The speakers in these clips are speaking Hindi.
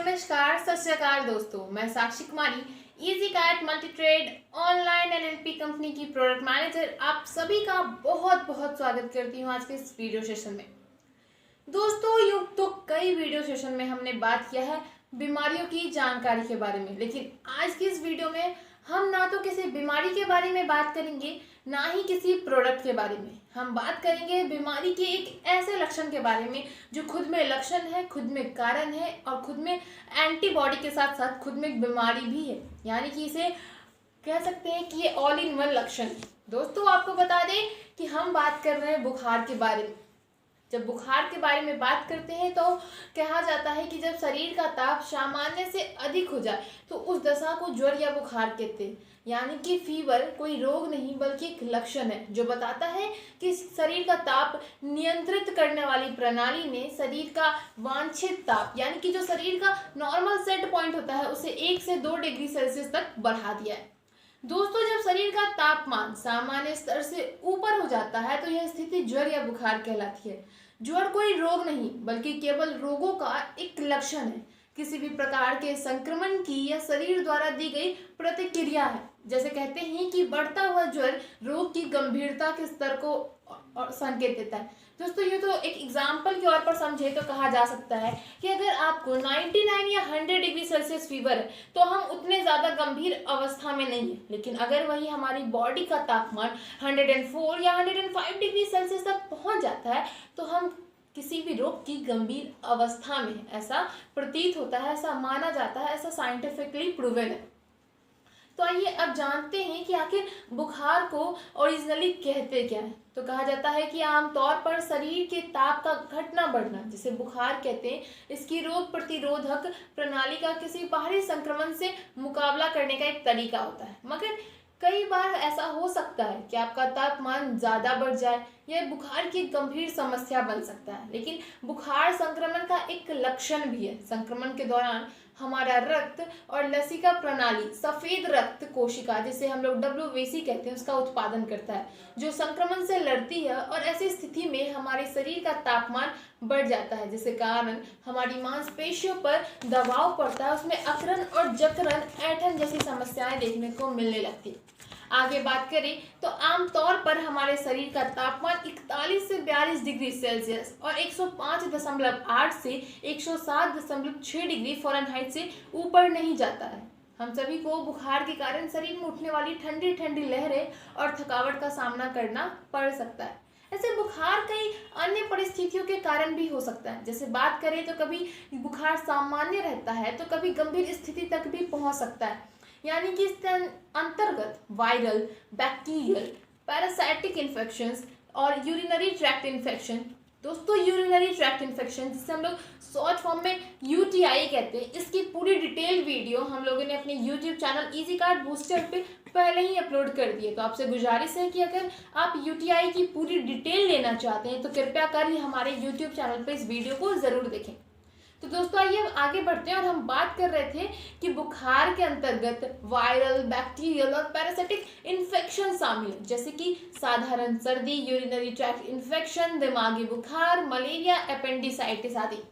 नमस्कार, सत श्री अकाल दोस्तों। मैं Sakshi Kumari, easy cat multi trade online LLP company की प्रोडक्ट मैनेजर आप सभी का बहुत बहुत स्वागत करती हूँ आज के इस वीडियो सेशन में। दोस्तों, यूं तो कई वीडियो सेशन में हमने बात किया है बीमारियों की जानकारी के बारे में, लेकिन आज की इस वीडियो में हम ना तो किसी बीमारी के बारे में बात करेंगे, ना ही किसी प्रोडक्ट के बारे में। हम बात करेंगे बीमारी के एक ऐसे लक्षण के बारे में जो खुद में लक्षण है, खुद में कारण है और खुद में एंटीबॉडी के साथ साथ खुद में एक बीमारी भी है। यानी कि इसे कह सकते हैं कि ये ऑल इन वन लक्षण है। दोस्तों, आपको बता दें कि हम बात कर रहे हैं बुखार के बारे में। जब बुखार के बारे में बात करते हैं तो कहा जाता है कि जब शरीर का ताप सामान्य से अधिक हो जाए तो उस दशा को ज्वर या बुखार कहते हैं। यानी कि फीवर कोई रोग नहीं बल्कि एक लक्षण है जो बताता है कि शरीर का ताप नियंत्रित करने वाली प्रणाली ने शरीर का वांछित ताप यानी कि जो शरीर का नॉर्मल सेट पॉइंट होता है उसे 1 से 2 डिग्री सेल्सियस तक बढ़ा दिया है। दोस्तों, जब शरीर का तापमान सामान्य स्तर से ऊपर हो जाता है तो यह स्थिति ज्वर या बुखार कहलाती है। ज्वर कोई रोग नहीं बल्कि केवल रोगों का एक लक्षण है, किसी भी प्रकार के संक्रमण की या शरीर द्वारा दी गई प्रतिक्रिया है। जैसे कहते हैं कि बढ़ता हुआ ज्वर रोग की गंभीरता के स्तर को संकेत देता है। दोस्तों, ये तो एक एग्जाम्पल के तौर पर समझे तो कहा जा सकता है कि अगर आपको 99 या 100 डिग्री सेल्सियस फीवर है तो हम उतने ज़्यादा गंभीर अवस्था में नहीं है, लेकिन अगर वही हमारी बॉडी का तापमान 104 या 105 डिग्री सेल्सियस तक पहुंच जाता है तो हम किसी भी रोग की गंभीर अवस्था में है, ऐसा प्रतीत होता है, ऐसा माना जाता है, ऐसा साइंटिफिकली प्रूवन है। तो आइए अब जानते हैं कि आखिर बुखार को ओरिजिनली कहते क्या है। तो कहा जाता है कि आमतौर पर शरीर के ताप का घटना बढ़ना जिसे बुखार कहते हैं, इसकी रोग प्रतिरोधक प्रणाली का किसी बाहरी संक्रमण से मुकाबला करने का एक तरीका होता है। मगर कई बार ऐसा हो सकता है कि आपका तापमान ज़्यादा बढ़ जाए, यह बुखार की गंभीर समस्या बन सकता है। लेकिन बुखार संक्रमण का एक लक्षण भी है। संक्रमण के दौरान हमारा रक्त और लसिका प्रणाली सफेद रक्त कोशिका जिसे हम लोग WBC कहते हैं उसका उत्पादन करता है, जो संक्रमण से लड़ती है। और ऐसी स्थिति में हमारे शरीर का तापमान बढ़ जाता है, जिसके कारण हमारी मांसपेशियों पर दबाव पड़ता है, उसमें अकड़न और जकड़न, ऐंठन जैसी समस्याएं देखने को मिलने लगती है। आगे बात करें तो आमतौर पर हमारे शरीर का तापमान 41 से 42 डिग्री सेल्सियस और 105.8 से 107.6 डिग्री फ़ारेनहाइट से ऊपर नहीं जाता है। हम सभी को बुखार के कारण शरीर में उठने वाली ठंडी ठंडी लहरें और थकावट का सामना करना पड़ सकता है। ऐसे बुखार कई अन्य परिस्थितियों के कारण भी हो सकता है। जैसे बात करें तो कभी बुखार सामान्य रहता है तो कभी गंभीर स्थिति तक भी पहुंच सकता है। यानी कि इसके अंतर्गत वायरल, बैक्टीरियल, पैरासाइटिक इन्फेक्शंस और यूरिनरी ट्रैक्ट इन्फेक्शन। दोस्तों, यूरिनरी ट्रैक्ट इन्फेक्शन जिसे हम लोग शॉर्ट फॉर्म में UTI कहते हैं, इसकी पूरी डिटेल वीडियो हम लोगों ने अपने YouTube channel Easy Cat Booster पे पहले ही अपलोड कर दिए। तो आपसे गुजारिश है कि अगर आप UTI की पूरी डिटेल लेना चाहते हैं तो कृपया कर हमारे YouTube चैनल पर इस वीडियो को ज़रूर देखें। तो दोस्तों, आइए आगे बढ़ते हैं और हम बात कर रहे थे कि बुखार के अंतर्गत वायरल, बैक्टीरियल और पैरासाइटिक इन्फेक्शन शामिल है, जैसे कि साधारण सर्दी, यूरिनरी ट्रैक्ट इन्फेक्शन, दिमागी बुखार, मलेरिया, एपेंडिसाइटिस आदि।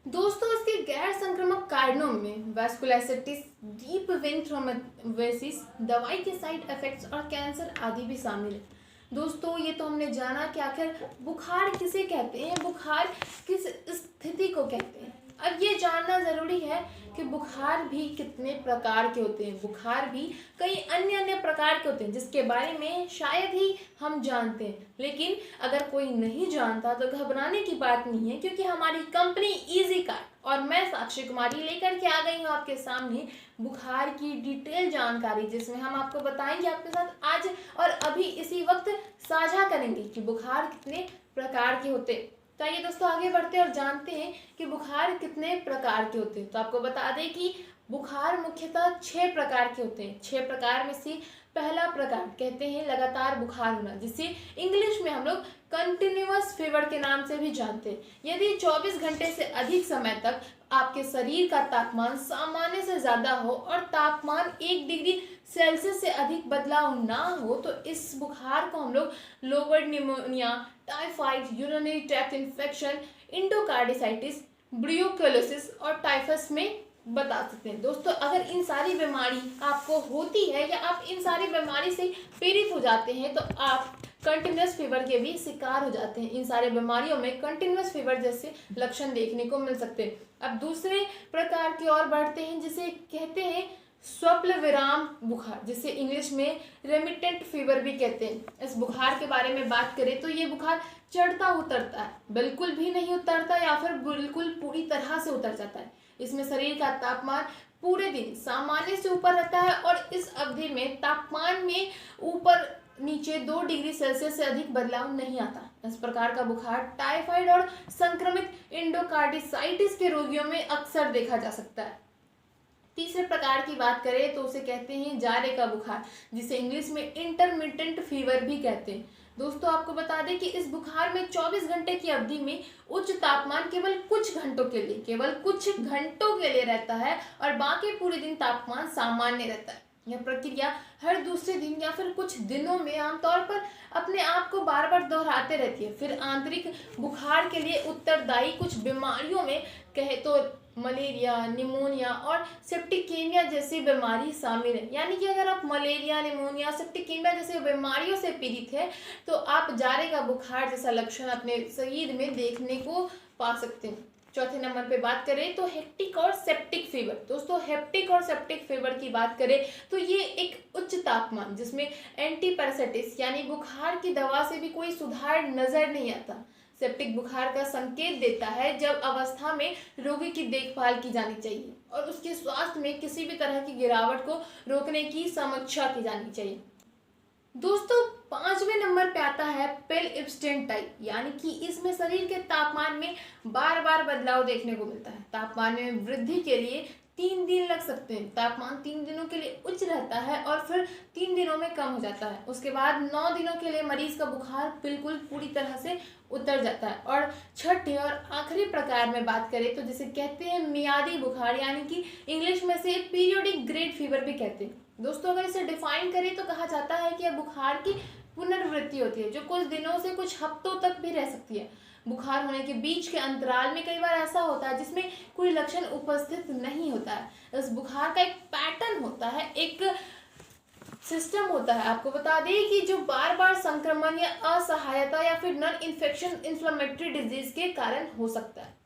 दोस्तों, इसके गैर संक्रामक कारणों में वैस्कुलाइटिस, डीप वेन थ्रोम्बोसिस, दवाई के साइड इफेक्ट्स और कैंसर आदि भी शामिल है। दोस्तों, ये तो हमने जाना कि आखिर बुखार किसे कहते हैं, बुखार किस स्थिति को कहते हैं। अब ये जानना ज़रूरी है कि बुखार भी कितने प्रकार के होते हैं। बुखार भी कई अन्य प्रकार के होते हैं जिसके बारे में शायद ही हम जानते हैं, लेकिन अगर कोई नहीं जानता तो घबराने की बात नहीं है, क्योंकि हमारी कंपनी इजी कैट और मैं साक्षी कुमारी लेकर के आ गई हूँ आपके सामने बुखार की डिटेल जानकारी, जिसमें हम आपको बताएंगे, आपके साथ आज और अभी इसी वक्त साझा करेंगे कि बुखार कितने प्रकार के होते हैं। तो आइए दोस्तों, आगे बढ़ते हैं और जानते हैं कि बुखार कितने प्रकार के होते हैं। तो आपको बता दें कि बुखार मुख्यतः 6 प्रकार के होते हैं। 6 प्रकार में से पहला प्रकार कहते हैं लगातार बुखार होना, जिसे इंग्लिश में हम लोग कंटिन्यूअस फीवर के नाम से भी जानते हैं। यदि 24 घंटे से अधिक समय तक आपके शरीर का तापमान सामान्य से ज़्यादा हो और तापमान 1 डिग्री सेल्सियस से अधिक बदलाव ना हो तो इस बुखार को हम लोग lower pneumonia, typhoid, urinary tract infection, endocarditis, brucellosis और टाइफस में बता सकते हैं। दोस्तों अगर इन सारी बीमारी आपको होती है या आप इन सारी बीमारी से पीड़ित हो जाते हैं तो आप कंटिन्यूस फीवर के भी शिकार हो जाते हैं। इन सारे बीमारियों में कंटिन्यूस फीवर जैसे लक्षण देखने को मिल सकते हैं। अब दूसरे प्रकार की ओर बढ़ते हैं जिसे कहते हैं स्वप्न विराम बुखार, जिसे इंग्लिश में रेमिटेंट फीवर भी कहते हैं। इस बुखार के बारे में बात करें तो ये बुखार चढ़ता उतरता है, बिल्कुल भी नहीं उतरता या फिर बिल्कुल पूरी तरह से उतर जाता है। इसमें शरीर का तापमान पूरे दिन सामान्य से ऊपर रहता है और इस अवधि में तापमान में ऊपर नीचे 2 डिग्री सेल्सियस से अधिक बदलाव नहीं आता। इस प्रकार का बुखार टाइफाइड और संक्रमित एंडोकार्डिसाइटिस के रोगियों में अक्सर देखा जा सकता है। तीसरे प्रकार की बात करें तो उसे कहते हैं जाड़े का बुखार, जिसे इंग्लिश में इंटरमिटेंट फीवर भी कहते हैं। दोस्तों आपको बता दें कि इस बुखार में 24 घंटे की अवधि में उच्च तापमान केवल कुछ घंटों के लिए रहता है और बाकी पूरे दिन तापमान सामान्य रहता है। यह प्रक्रिया हर दूसरे दिन या फिर कुछ दिनों में आमतौर पर अपने आप को बार बार दोहराते रहती है। फिर आंतरिक बुखार के लिए उत्तरदायी कुछ बीमारियों में कहे तो मलेरिया, निमोनिया और सेप्टिकेमिया जैसी बीमारी शामिल है। यानी कि अगर आप मलेरिया, निमोनिया, सेप्टिकेमिया जैसी बीमारियों से पीड़ित है तो आप जाड़े का बुखार जैसा लक्षण अपने शरीर में देखने को पा सकते हैं। चौथे नंबर पे बात करें तो हेक्टिक और सेप्टिक फीवर। दोस्तों हेप्टिक और सेप्टिक फीवर की बात करें तो ये एक उच्च तापमान जिसमें एंटीपैरासिटिस यानी बुखार की दवा से भी कोई सुधार नजर नहीं आता। सेप्टिक बुखार का संकेत देता है जब अवस्था में रोगी की देखभाल की जानी चाहिए और उसके स्वास्थ्य में किसी भी तरह की गिरावट को रोकने की समीक्षा की जानी चाहिए। दोस्तों 5वें नंबर पे आता है पेल एब्स्टेंट टाइप, यानी कि इसमें शरीर के तापमान में बार बार बदलाव देखने को मिलता है। तापमान में वृद्धि के लिए 3 दिन लग सकते हैं। तापमान 3 दिनों के लिए उच्च रहता है और फिर 3 दिनों में कम हो जाता है। उसके बाद 9 दिनों के लिए मरीज का बुखार बिल्कुल पूरी तरह से उतर जाता है। और छठे और आखिरी प्रकार में बात करें तो जिसे कहते हैं मियादी बुखार, यानी कि इंग्लिश में से पीरियोडिक ग्रेड फीवर भी कहते हैं। दोस्तों अगर इसे डिफाइन करें तो कहा जाता है कि यह बुखार की पुनरावृत्ति होती है जो कुछ दिनों से कुछ हफ्तों तक भी रह सकती है। बुखार होने के बीच के अंतराल में कई बार ऐसा होता है जिसमें कोई लक्षण उपस्थित नहीं होता है। इस बुखार का एक पैटर्न होता है, एक सिस्टम होता है। आपको बता दें कि जो बार बार संक्रमण या असहायता या फिर नॉन इन्फेक्शन इन्फ्लेमेटरी डिजीज के कारण हो सकता है।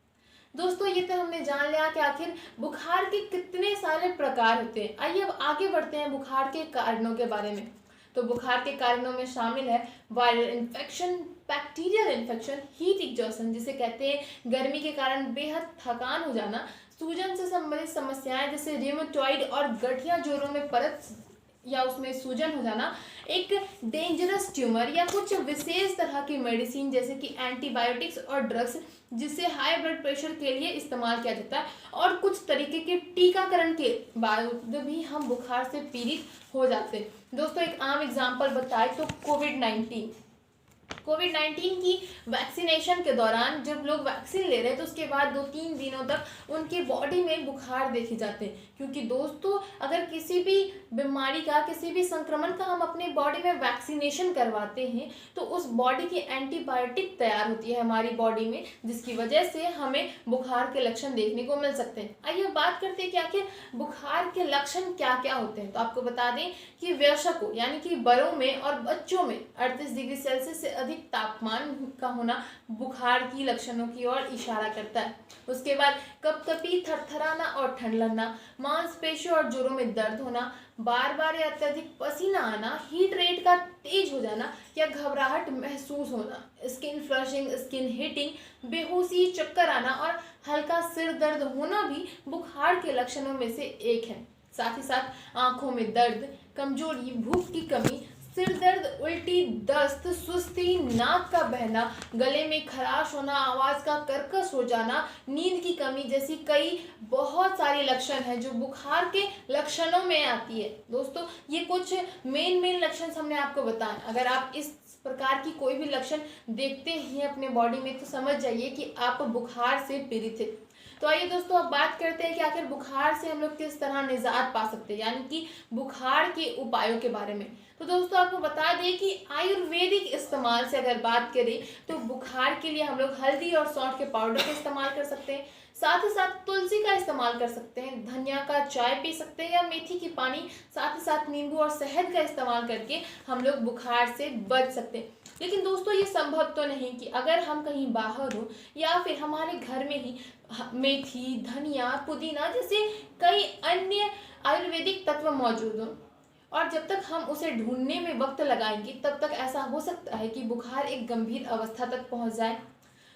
दोस्तों ये तो हमने जान लिया कि आखिर बुखार के कितने सारे प्रकार होते हैं। आइए अब आगे बढ़ते हैं बुखार के कारणों के बारे में। तो बुखार के कारणों में शामिल है viral infection, bacterial infection, heat exhaustion जिसे कहते हैं गर्मी के कारण बेहद थकान हो जाना, सूजन से संबंधित समस्याएं जैसे रियोमेटॉइड और गठिया जोड़ों में परत या उसमें सूजन हो जाना, एक डेंजरस ट्यूमर या कुछ विशेष तरह की मेडिसिन जैसे कि एंटीबायोटिक्स और ड्रग्स जिसे हाई ब्लड प्रेशर के लिए इस्तेमाल किया जाता है, और कुछ तरीके के टीकाकरण के बावजूद भी हम बुखार से पीड़ित हो जाते हैं। दोस्तों एक आम एग्जांपल बताएं तो कोविड-19 की वैक्सीनेशन के दौरान जब लोग वैक्सीन ले रहे हैं तो उसके बाद 2-3 दिनों तक उनकी बॉडी में बुखार देखे जाते हैं। क्योंकि दोस्तों अगर किसी भी बीमारी का, किसी भी संक्रमण का हम अपने बॉडी में वैक्सीनेशन करवाते हैं तो उस बॉडी की एंटीबायोटिक तैयार होती है हमारी बॉडी में, जिसकी वजह से हमें बुखार के लक्षण देखने को मिल सकते हैं। आइए बात करते हैं कि आखिर बुखार के लक्षण क्या क्या होते हैं। तो आपको बता दें कि वयस्कों यानी कि बड़ों में और बच्चों में 38 डिग्री सेल्सियस से अधिक तापमान का होना बुखार की लक्षणों की ओर इशारा करता है। उसके बाद कपकपी, थरथराना और ठंड लगना, मांसपेशियों और जोड़ों में दर्द होना, बार बार या अत्यधिक पसीना आना, हीट रेट का तेज हो जाना या घबराहट महसूस होना, स्किन फ्लशिंग, स्किन हीटिंग, बेहोशी, चक्कर आना और हल्का सिर दर्द होना भी बुखार के लक्षणों में से एक है। साथ ही साथ आंखों में दर्द, कमजोरी, भूख की कमी, सिर दर्द, उल्टी, दस्त, सुस्ती, नाक का बहना, गले में खराश होना, आवाज का कर्कश हो जाना, नींद की कमी जैसी कई बहुत सारे लक्षण हैं जो बुखार के लक्षणों में आती है। दोस्तों ये कुछ मेन लक्षण हमने आपको बताए। अगर आप इस प्रकार की कोई भी लक्षण देखते हैं अपने बॉडी में तो समझ जाइए कि आप बुखार से पीड़ित हैं। तो आइए दोस्तों अब बात करते हैं कि आखिर बुखार से हम लोग किस तरह निजात पा सकते हैं, यानी कि बुखार के उपायों के बारे में। तो दोस्तों आपको बता दें कि आयुर्वेदिक इस्तेमाल से अगर बात करें तो बुखार के लिए हम लोग हल्दी और सौंठ के पाउडर का इस्तेमाल कर सकते हैं। साथ ही साथ तुलसी का इस्तेमाल कर सकते हैं, धनिया का चाय पी सकते हैं या मेथी की पानी, साथ ही साथ नींबू और शहद का इस्तेमाल करके हम लोग बुखार से बच सकते हैं। लेकिन दोस्तों ये संभव तो नहीं कि अगर हम कहीं बाहर हो या फिर हमारे घर में ही मेथी, धनिया, पुदीना जैसे कई अन्य आयुर्वेदिक तत्व मौजूद हों और जब तक हम उसे ढूंढने में वक्त लगाएंगे तब तक ऐसा हो सकता है कि बुखार एक गंभीर अवस्था तक पहुंच जाए।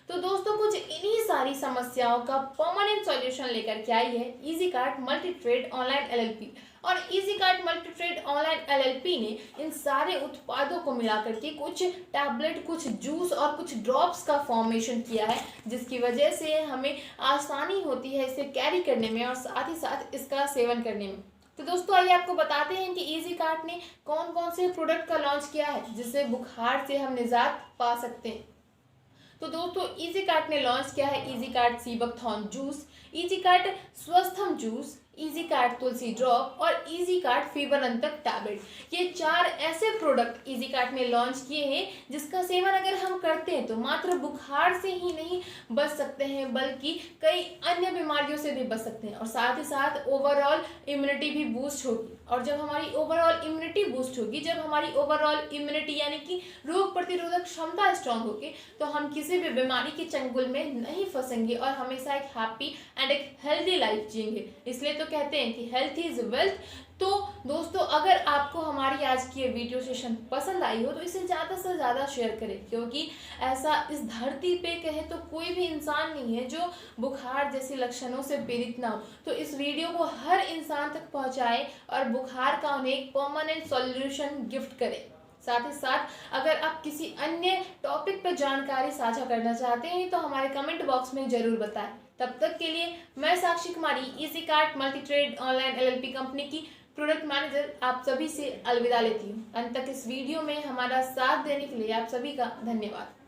तो दोस्तों कुछ इन्हीं सारी समस्याओं का परमानेंट सॉल्यूशन लेकर के आई है इजीकार्ट मल्टीट्रेड ऑनलाइन एलएलपी। और इजीकार्ट मल्टीट्रेड ऑनलाइन एलएलपी ने इन सारे उत्पादों को मिलाकर के कुछ टैबलेट, कुछ जूस और कुछ ड्रॉप्स का फॉर्मेशन किया है, जिसकी वजह से हमें आसानी होती है इसे कैरी करने में और साथ ही साथ इसका सेवन करने में। तो दोस्तों आइए आपको बताते हैं कि इजीकार्ट ने कौन कौन से प्रोडक्ट का लॉन्च किया है जिससे बुखार से हम निजात पा सकते हैं। तो दोस्तों इजीकार्ट ने लॉन्च किया है इजीकार्ट सीबकथॉर्न जूस, इजीकार्ट स्वस्थम जूस, इजीकार्ट तुलसी ड्रॉप और इजीकार्ट फीवरंतक टैबलेट। ये 4 ऐसे प्रोडक्ट इजीकार्ट ने लॉन्च किए हैं जिसका सेवन अगर हम करते हैं तो मात्र बुखार से ही नहीं बच सकते हैं बल्कि कई अन्य बीमारियों से भी बच सकते हैं और साथ ही साथ ओवरऑल इम्यूनिटी भी बूस्ट होगी। और जब हमारी ओवरऑल इम्यूनिटी बूस्ट होगी, जब हमारी ओवरऑल इम्यूनिटी यानी कि रोग प्रतिरोधक क्षमता स्ट्रांग होगी, तो हम किसी भी बीमारी के चंगुल में नहीं फंसेंगे और हमेशा एक हैप्पी एंड एक हेल्दी लाइफ जिएंगे। इसलिए तो कहते हैं कि हेल्थ इज वेल्थ। तो दोस्तों अगर आपको हमारी आज की ये वीडियो सेशन पसंद आई हो तो इसे ज़्यादा से ज़्यादा शेयर करें, क्योंकि ऐसा इस धरती पे कहे तो कोई भी इंसान नहीं है जो बुखार जैसे लक्षणों से पीड़ित ना हो। तो इस वीडियो को हर इंसान तक पहुंचाएं और बुखार का उन्हें एक परमानेंट सॉल्यूशन गिफ्ट करें। साथ ही साथ अगर आप किसी अन्य टॉपिक पर जानकारी साझा करना चाहते हैं तो हमारे कमेंट बॉक्स में जरूर बताएं। तब तक के लिए मैं साक्षी कुमारी, इजीकार्ट मल्टीट्रेड ऑनलाइन एलएलपी कंपनी की प्रोडक्ट मैनेजर, आप सभी से अलविदा लेती हूँ। अंत तक इस वीडियो में हमारा साथ देने के लिए आप सभी का धन्यवाद।